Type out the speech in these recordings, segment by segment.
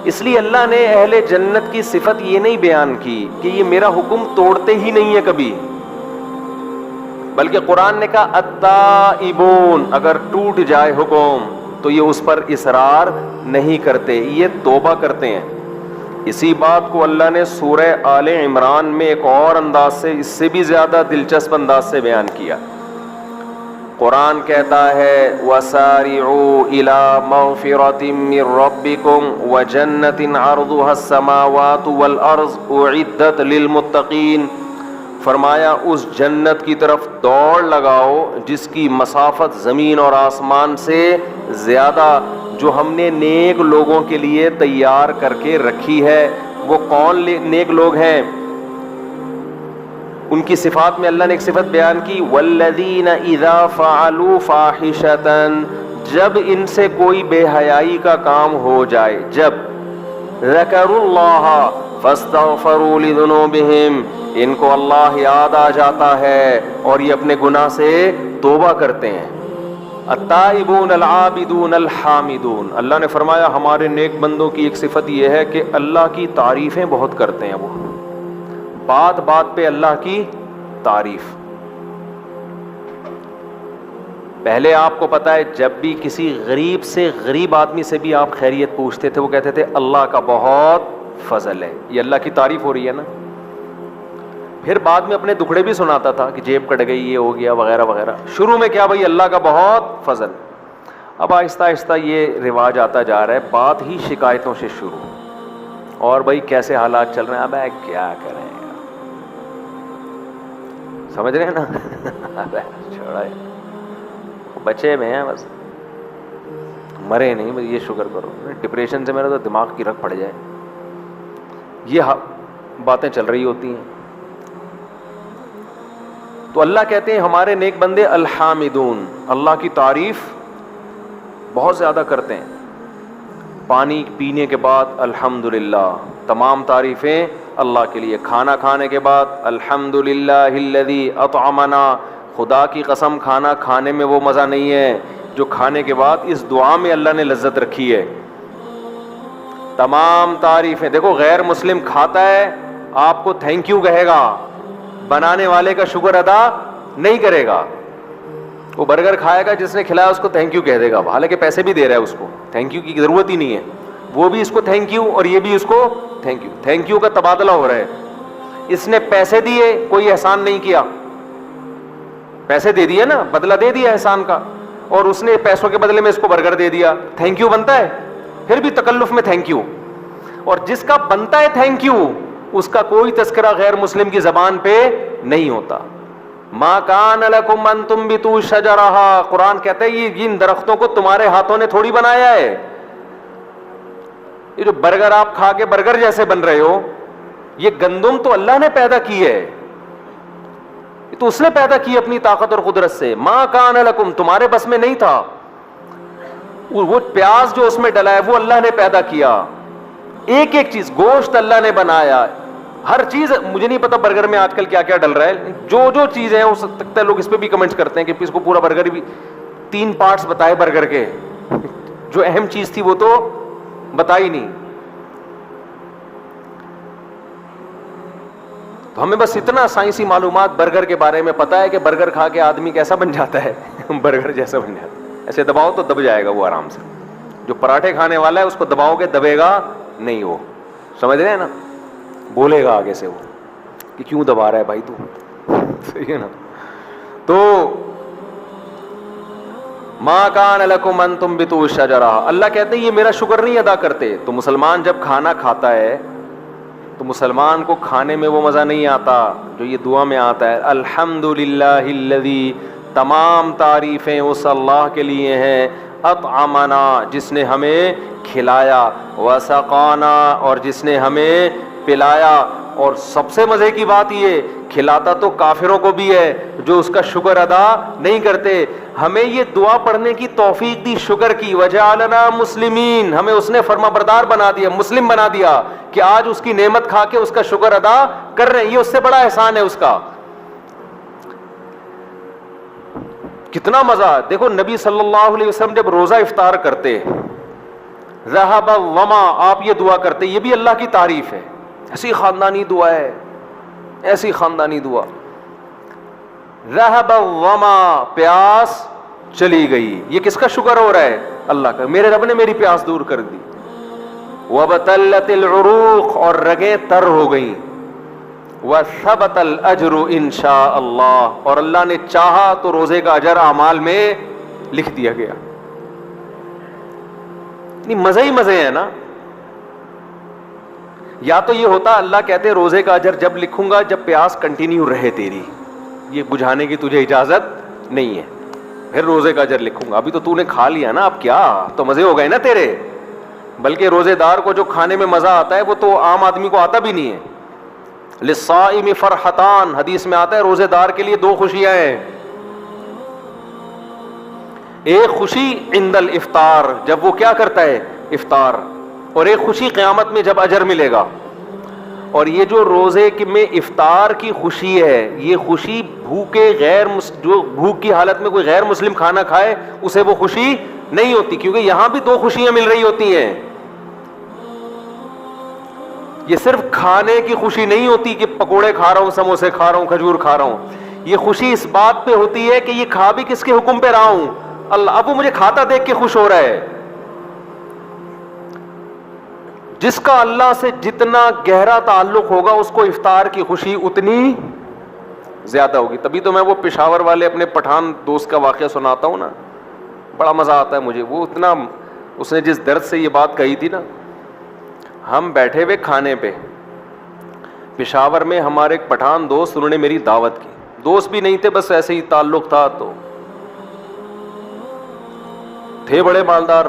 اس لیے اللہ نے اہل جنت کی صفت یہ نہیں بیان کی کہ یہ میرا حکم توڑتے ہی نہیں ہے کبھی، بلکہ قرآن نے کہا التائبون، اگر ٹوٹ جائے حکم تو یہ اس پر اصرار نہیں کرتے، یہ توبہ کرتے ہیں۔ اسی بات کو اللہ نے سورہ آل عمران میں ایک اور انداز سے، اس سے بھی زیادہ دلچسپ انداز سے بیان کیا۔ قرآن کہتا ہے وَسَارِعُوا إِلَىٰ مَغْفِرَةٍ مِّن رَّبِّكُمْ وَجَنَّةٍ عَرْضُهَا السَّمَاوَاتُ وَالْأَرْضُ أُعِدَّتْ لِلْمُتَّقِينَ، فرمایا اس جنت کی طرف دوڑ لگاؤ جس کی مسافت زمین اور آسمان سے زیادہ، جو ہم نے نیک لوگوں کے لیے تیار کر کے رکھی ہے۔ وہ کون نیک لوگ ہیں؟ ان کی صفات میں اللہ نے ایک صفت بیان کی والذین اذا فعلوا فاحشۃ، جب ان سے کوئی بے حیائی کا کام ہو جائے، جب ذکروا اللہ فاستغفروا لذنوبہم، ان کو اللہ یاد آ جاتا ہے اور یہ اپنے گناہ سے توبہ کرتے ہیں۔ التائبون العابدون الحامدون، اللہ نے فرمایا ہمارے نیک بندوں کی ایک صفت یہ ہے کہ اللہ کی تعریفیں بہت کرتے ہیں، وہ بات بات پہ اللہ کی تعریف۔ پہلے آپ کو پتا ہے جب بھی کسی غریب سے، غریب آدمی سے بھی آپ خیریت پوچھتے تھے، وہ کہتے تھے اللہ کا بہت فضل ہے، یہ اللہ کی تعریف ہو رہی ہے نا۔ پھر بعد میں اپنے دکھڑے بھی سناتا تھا کہ جیب کٹ گئی، یہ ہو گیا وغیرہ وغیرہ۔ شروع میں کیا بھائی اللہ کا بہت فضل، اب آہستہ آہستہ یہ رواج آتا جا رہا ہے، بات ہی شکایتوں سے شروع، اور بھائی کیسے حالات چل رہے ہیں، اب کیا کریں، سمجھ رہے ہیں نا؟ چھوڑا ہے، بچے میں ہیں بس، مرے نہیں، بس یہ شکر کرو، ڈپریشن سے میرا تو دماغ کی رگ پڑ جائے، یہ باتیں چل رہی ہوتی ہیں۔ تو اللہ کہتے ہیں ہمارے نیک بندے الحامدون، اللہ کی تعریف بہت زیادہ کرتے ہیں۔ پانی پینے کے بعد الحمدللہ، تمام تعریفیں اللہ کے لیے۔ کھانا کھانے کے بعد الحمدللہ الذی اطعمنا، خدا کی قسم کھانا کھانے میں وہ مزہ نہیں ہے جو کھانے کے بعد اس دعا میں اللہ نے لذت رکھی ہے۔ تمام تعریفیں، دیکھو غیر مسلم کھاتا ہے آپ کو تھینک یو کہے گا، بنانے والے کا شکر ادا نہیں کرے گا۔ وہ برگر کھائے گا، جس نے کھلایا اس کو تھینک یو کہہ دے گا، حالانکہ پیسے بھی دے رہا ہے اس کو، تھینک یو کی ضرورت ہی نہیں ہے، وہ بھی اس کو تھینک یو اور یہ بھی اس کو تھینک یو، تھینک یو کا تبادلہ ہو رہا ہے۔ اس نے پیسے دیے، کوئی احسان نہیں کیا، پیسے دے دیے نا، بدلہ دے دیا احسان کا، اور اس نے پیسوں کے بدلے میں اس کو برگر دے دیا، تھینک یو بنتا ہے، پھر بھی تکلف میں تھینک یو۔ اور جس کا بنتا ہے تھینک یو، اس کا کوئی تذکرہ غیر مسلم کی زبان پہ نہیں ہوتا۔ ما کان لکم ان تنبتوا شجرہا، قرآن کہتا ہے یہ ان درختوں کو تمہارے ہاتھوں نے تھوڑی بنایا ہے۔ یہ جو برگر آپ کھا کے برگر جیسے بن رہے ہو، یہ گندم تو اللہ نے پیدا کی ہے، یہ تو اس نے پیدا کی اپنی طاقت اور قدرت سے۔ ما کان لکم، تمہارے بس میں نہیں تھا۔ وہ پیاز جو اس میں ڈلا ہے وہ اللہ نے پیدا کیا، ایک ایک چیز، گوشت اللہ نے بنایا، ہر چیز۔ مجھے نہیں پتا برگر میں آج کل کیا کیا ڈل رہا ہے، جو چیز ہے ہو سکتا ہے لوگ اس پہ بھی کمنٹس کرتے ہیں کہ اس کو پورا برگر بھی 3 پارٹس بتائے برگر کے، جو اہم چیز تھی وہ تو بتائی نہیں۔ تو ہمیں بس اتنا سائنسی معلومات برگر کے بارے میں پتا ہے کہ برگر کھا کے آدمی کیسا بن جاتا ہے، برگر جیسا بن جاتا ہے، ایسے دباؤ تو دب جائے گا وہ آرام سے۔ جو پراٹھے کھانے والا ہے اس کو دباؤ گے دبے گا نہیں، وہ سمجھ رہے ہیں نا، بولے گا آگے سے وہ کہ کیوں دبا رہا ہے بھائی تو، صحیح ہے نا۔ تو ما کان لکم ان تنبتوا شجرہ، اللہ کہتے ہیں یہ میرا شکر نہیں ادا کرتے۔ تو مسلمان جب کھانا کھاتا ہے تو مسلمان کو کھانے میں وہ مزہ نہیں آتا جو یہ دعا میں آتا ہے، الحمدللہ الذی، تمام تعریفیں اس اللہ کے لیے ہیں، اطعمنا، جس نے ہمیں کھلایا، وسقانا، اور جس نے ہمیں پلایا۔ اور سب سے مزے کی بات یہ، کھلاتا تو کافروں کو بھی ہے جو اس کا شکر ادا نہیں کرتے۔ ہمیں یہ دعا پڑھنے کی توفیق دی، شکر کی، وجعلنا مسلمین، ہمیں اس نے فرما بردار بنا دیا، مسلم بنا دیا کہ آج اس کی نعمت کھا کے اس کا شکر ادا کر رہے ہیں، یہ اس سے بڑا احسان ہے اس کا۔ کتنا مزہ۔ دیکھو نبی صلی اللہ علیہ وسلم جب روزہ افطار کرتے ذهب وما, آپ یہ دعا کرتے, یہ بھی اللہ کی تعریف ہے. ایسی خاندانی دعا ہے, ایسی خاندانی دعا. ذهب وما, پیاس چلی گئی. یہ کس کا شکر ہو رہا ہے؟ اللہ کا. میرے رب نے میری پیاس دور کر دی. وبتلت العروق, اور رگیں تر ہو گئیں. وثبت الاجر ان شاء اللہ, اور اللہ نے چاہا تو روزے کا اجر اعمال میں لکھ دیا گیا. مزے ہی مزے ہیں نا. یا تو یہ ہوتا اللہ کہتے روزے کا اجر جب لکھوں گا جب پیاس کنٹینیو رہے تیری, یہ بجھانے کی تجھے اجازت نہیں ہے, پھر روزے کا اجر لکھوں گا. ابھی تو نے کھا لیا نا, اب کیا, تو مزے ہو گئے نا تیرے. بلکہ روزے دار کو جو کھانے میں مزہ آتا ہے وہ تو عام آدمی کو آتا بھی نہیں ہے. للصائم فرحتان, حدیث میں آتا ہے روزے دار کے لیے دو خوشیاں ہیں. ایک خوشی عند الافطار, جب وہ کیا کرتا ہے افطار, اور ایک خوشی قیامت میں جب اجر ملے گا. اور یہ جو روزے میں افطار کی خوشی ہے, یہ خوشی بھوکے جو بھوک کی حالت میں کوئی غیر مسلم کھانا کھائے اسے وہ خوشی نہیں ہوتی, کیونکہ یہاں بھی دو خوشیاں مل رہی ہوتی ہیں. یہ صرف کھانے کی خوشی نہیں ہوتی کہ پکوڑے کھا رہا ہوں, سموسے کھا رہا ہوں, کھجور کھا رہا ہوں. یہ خوشی اس بات پہ ہوتی ہے کہ یہ کھا بھی کس کے حکم پہ رہا ہوں, اللہ. اب وہ مجھے کھاتا دیکھ کے خوش ہو رہا ہے. جس کا اللہ سے جتنا گہرا تعلق ہوگا اس کو افطار کی خوشی اتنی زیادہ ہوگی. تبھی تو میں وہ پشاور والے اپنے پٹھان دوست کا واقعہ سناتا ہوں نا, بڑا مزہ آتا ہے مجھے. وہ اتنا, اس نے جس درد سے یہ بات کہی تھی نا, ہم بیٹھے ہوئے کھانے پہ پشاور میں, ہمارے ایک پٹھان دوست, انہوں نے میری دعوت کی. دوست بھی نہیں تھے, بس ایسے ہی تعلق تھا, تو تھے بڑے مالدار.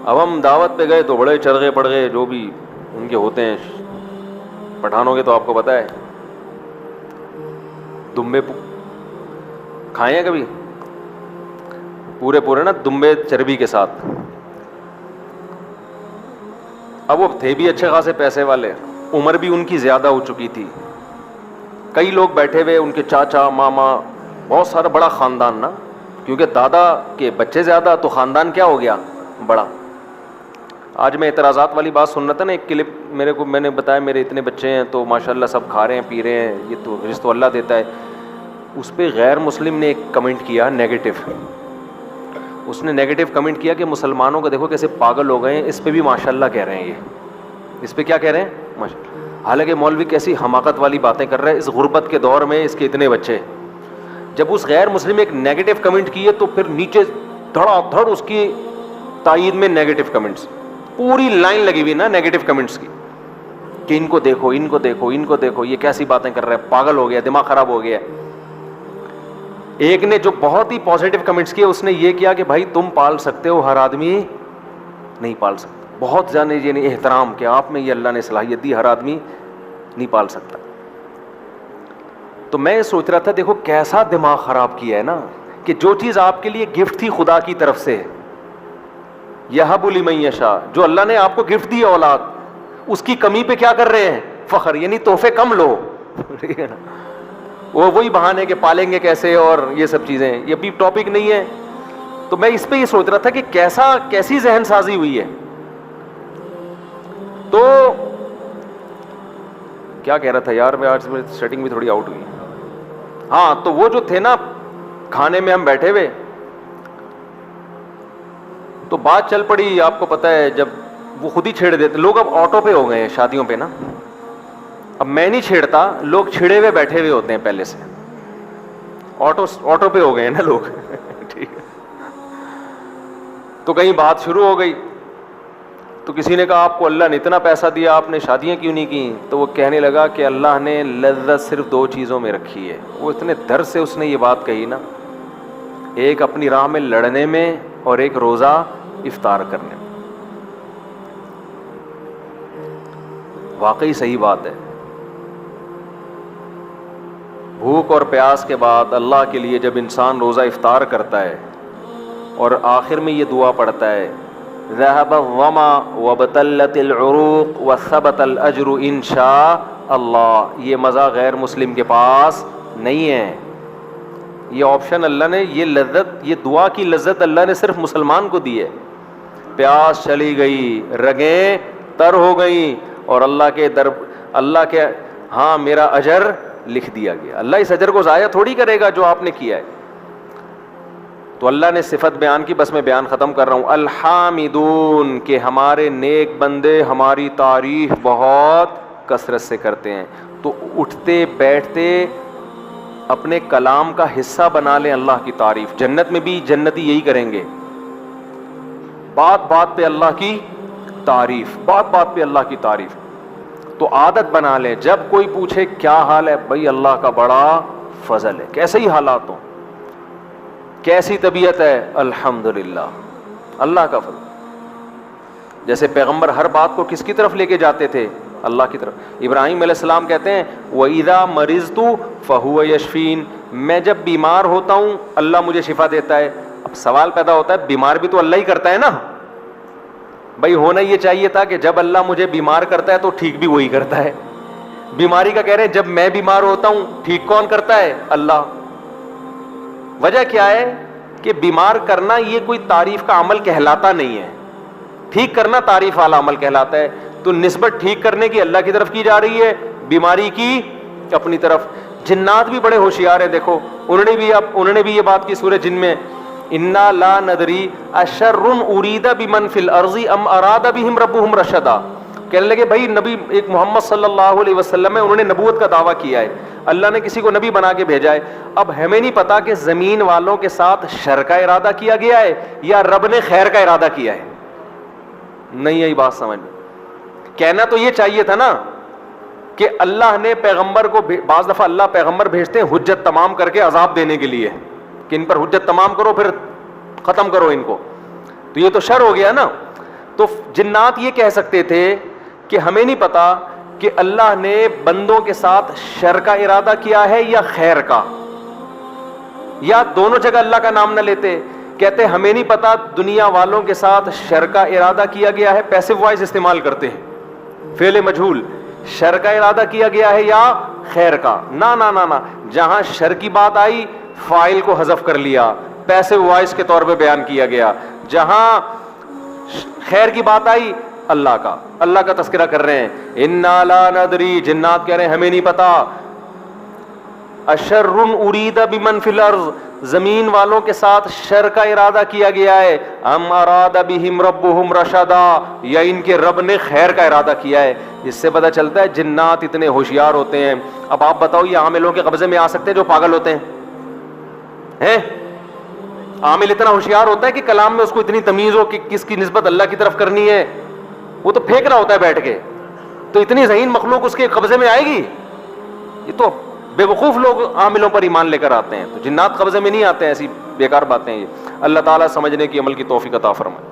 اب ہم دعوت پہ گئے تو بڑے چرغے پڑ گئے جو بھی ان کے ہوتے ہیں پٹھانوں کے, تو آپ کو پتہ ہے دمبے کھائے ہیں کبھی, پورے نا دمبے چربی کے ساتھ. اب وہ تھے بھی اچھے خاصے پیسے والے, عمر بھی ان کی زیادہ ہو چکی تھی. کئی لوگ بیٹھے ہوئے, ان کے چاچا ماما, بہت سارا بڑا خاندان نا, کیونکہ دادا کے بچے زیادہ تو خاندان کیا ہو گیا بڑا. آج میں اعتراضات والی بات سن رہا تھا نا, ایک کلپ میں نے بتایا میرے اتنے بچے ہیں تو ماشاءاللہ سب کھا رہے ہیں پی رہے ہیں, یہ تو رزق تو اللہ دیتا ہے. اس پہ غیر مسلم نے ایک کمنٹ کیا نیگیٹو. اس نے نیگیٹو کمنٹ کیا کہ مسلمانوں کو دیکھو کیسے پاگل ہو گئے ہیں, اس پہ بھی ماشاءاللہ کہہ رہے ہیں. یہ اس پہ کیا کہہ رہے ہیں ماشاءاللہ. حالانکہ مولوی کیسی حماقت والی باتیں کر رہے ہیں. اس غربت کے دور میں اس کے اتنے بچے, جب اس غیر مسلم نے ایک نیگیٹو کمنٹ کیے تو پھر نیچے دھڑا دھڑ اس کی تائید میں نیگیٹو کمنٹس, پوری لائن لگی ہوئی نا نیگیٹو کمنٹس کی, کہ ان کو دیکھو, ان کو دیکھو, ان کو دیکھو, یہ کیسی باتیں کر رہے ہیں, پاگل ہو گیا, دماغ خراب ہو گیا. ایک نے جو بہت ہی پازیٹیو کمنٹس کیے, اس نے یہ کیا کہ بھائی تم پال سکتے ہو, ہر آدمی نہیں پال سکتا. بہت زیادہ یعنی احترام کہ آپ میں یہ اللہ نے صلاحیت دی, ہر آدمی نہیں پال سکتا. تو میں سوچ رہا تھا دیکھو کیسا دماغ خراب کیا ہے نا, کہ جو چیز آپ کے لیے گفٹ تھی خدا کی طرف سے, یہب لمن یشاء, جو اللہ نے آپ کو گفٹ دی اولاد, اس کی کمی پہ کیا کر رہے ہیں فخر, یعنی تحفے کم لو. ٹھیک ہے نا, وہی بہانے کہ پالیں گے کیسے اور یہ سب چیزیں, یہ بھی ٹاپک نہیں ہے. تو میں اس پہ یہ سوچ رہا تھا کہ کیسی ذہن سازی ہوئی ہے. تو کیا کہہ رہا تھا یار میں, آج سیٹنگ بھی تھوڑی آؤٹ ہوئی. ہاں, تو وہ جو تھے نا کھانے میں ہم بیٹھے ہوئے تو بات چل پڑی. آپ کو پتہ ہے جب وہ خود ہی چھیڑ دیتے لوگ, اب آٹو پہ ہو گئے ہیں شادیوں پہ نا, اب میں نہیں چھیڑتا, لوگ چھڑے ہوئے بیٹھے ہوئے ہوتے ہیں پہلے سے, آٹو پہ ہو گئے ہیں نا لوگ. ٹھیک ہے, تو کہیں بات شروع ہو گئی تو کسی نے کہا آپ کو اللہ نے اتنا پیسہ دیا, آپ نے شادیاں کیوں نہیں کی؟ تو وہ کہنے لگا کہ اللہ نے لذت صرف 2 چیزوں میں رکھی ہے. وہ اتنے درد سے اس نے یہ بات کہی نا, ایک اپنی راہ میں لڑنے میں اور ایک روزہ افطار کرنے میں. واقعی صحیح بات ہے. بھوک اور پیاس کے بعد اللہ کے لیے جب انسان روزہ افطار کرتا ہے اور آخر میں یہ دعا پڑھتا ہے, ذهب الظما وابتلت العروق وثبت الاجر ان شاء اللہ, یہ مزہ غیر مسلم کے پاس نہیں ہے. یہ آپشن اللہ نے, یہ لذت, یہ دعا کی لذت اللہ نے صرف مسلمان کو دی ہے. پیاس چلی گئی, رگیں تر ہو گئیں, اور اللہ کے ہاں میرا اجر لکھ دیا گیا. اللہ اس اجر کو ضائع تھوڑی کرے گا جو آپ نے کیا ہے. تو اللہ نے صفت بیان کی, بس میں بیان ختم کر رہا ہوں. الحامدون, کہ ہمارے نیک بندے ہماری تعریف بہت کثرت سے کرتے ہیں. تو اٹھتے بیٹھتے اپنے کلام کا حصہ بنا لیں اللہ کی تعریف. جنت میں بھی جنتی یہی کریں گے, بات بات پہ اللہ کی تعریف, بات بات پہ اللہ کی تعریف. تو عادت بنا لیں, جب کوئی پوچھے کیا حال ہے, بھائی اللہ کا بڑا فضل ہے, کیسے ہی حالات ہوں, کیسی طبیعت ہے, الحمدللہ, اللہ کا فضل. جیسے پیغمبر ہر بات کو کس کی طرف لے کے جاتے تھے, اللہ کی طرف. ابراہیم علیہ السلام کہتے ہیں وَإِذَا مَرِضْتُ فَهُوَ يَشْفِينِ, میں جب بیمار ہوتا ہوں اللہ مجھے شفا دیتا ہے. اب سوال پیدا ہوتا ہے, بیمار بھی تو اللہ ہی کرتا ہے نا. بھائی ہونا یہ چاہیے تھا کہ جب اللہ مجھے بیمار کرتا ہے تو ٹھیک بھی وہی کرتا ہے. بیماری کا کہہ رہے ہیں جب میں بیمار ہوتا ہوں ٹھیک کون کرتا ہے, اللہ. وجہ کیا ہے کہ بیمار کرنا یہ کوئی تعریف کا عمل کہلاتا نہیں ہے, ٹھیک کرنا تعریف والا عمل کہلاتا ہے. تو نسبت ٹھیک کرنے کی اللہ کی طرف کی جا رہی ہے, بیماری کی اپنی طرف. جنات بھی بڑے ہوشیار ہیں, دیکھو انہوں نے بھی یہ بات کی سورہ جن میں, انا لا ندری اشر ارید بمن فی الارض ام اراد بہم ربہم رشدا. کہنے لگے بھائی نبی ایک محمد صلی اللہ علیہ وسلم ہے, انہوں نے نبوت کا دعویٰ کیا ہے, اللہ نے کسی کو نبی بنا کے بھیجا ہے. اب ہمیں نہیں پتا کہ زمین والوں کے ساتھ شر کا ارادہ کیا گیا ہے یا رب نے خیر کا ارادہ کیا ہے. نہیں آئی بات سمجھ میں. کہنا تو یہ چاہیے تھا نا کہ اللہ نے پیغمبر کو, بعض دفعہ اللہ پیغمبر بھیجتے ہیں حجت تمام کر کے عذاب دینے کے لیے, کہ ان پر حجت تمام کرو پھر ختم کرو ان کو. تو یہ تو شر ہو گیا نا. تو جنات یہ کہہ سکتے تھے کہ ہمیں نہیں پتا کہ اللہ نے بندوں کے ساتھ شر کا ارادہ کیا ہے یا خیر کا, یا دونوں جگہ اللہ کا نام نہ لیتے. کہتے ہمیں نہیں پتا دنیا والوں کے ساتھ شر کا ارادہ کیا گیا ہے, پیسو وائس استعمال کرتے ہیں, فعل مجہول, شر کا ارادہ کیا گیا ہے یا خیر کا. نہ نہ نہ نہ, جہاں شر کی بات آئی فاعل کو حذف کر لیا, پیسو وائس کے طور پہ بیان کیا گیا. جہاں خیر کی بات آئی اللہ کا تذکرہ کر رہے ہیں. انا لا ندری, جنات کہہ رہے ہیں ہمیں نہیں پتا, اشر ارید بمن فی الارض, زمین والوں کے ساتھ شر کا ارادہ کیا گیا ہے, ام اراد بہم ربہم رشدا, یا ان کے رب نے خیر کا ارادہ کیا ہے. اس سے پتہ چلتا ہے جنات اتنے ہوشیار ہوتے ہیں. اب آپ بتاؤ یہ عاملوں کے قبضے میں آ سکتے ہیں جو پاگل ہوتے ہیں؟ عامل اتنا ہوشیار ہوتا ہے کہ کلام میں اس کو اتنی تمیز ہو کہ کس کی نسبت اللہ کی طرف کرنی ہے, وہ تو پھینک رہا ہوتا ہے بیٹھ کے. تو اتنی ذہین مخلوق اس کے قبضے میں آئے گی؟ یہ تو بے وقوف لوگ عاملوں پر ایمان لے کر آتے ہیں. تو جنات قبضے میں نہیں آتے ہیں, ایسی بیکار باتیں یہ. اللہ تعالیٰ سمجھنے کی عمل کی توفیق عطا فرمائے.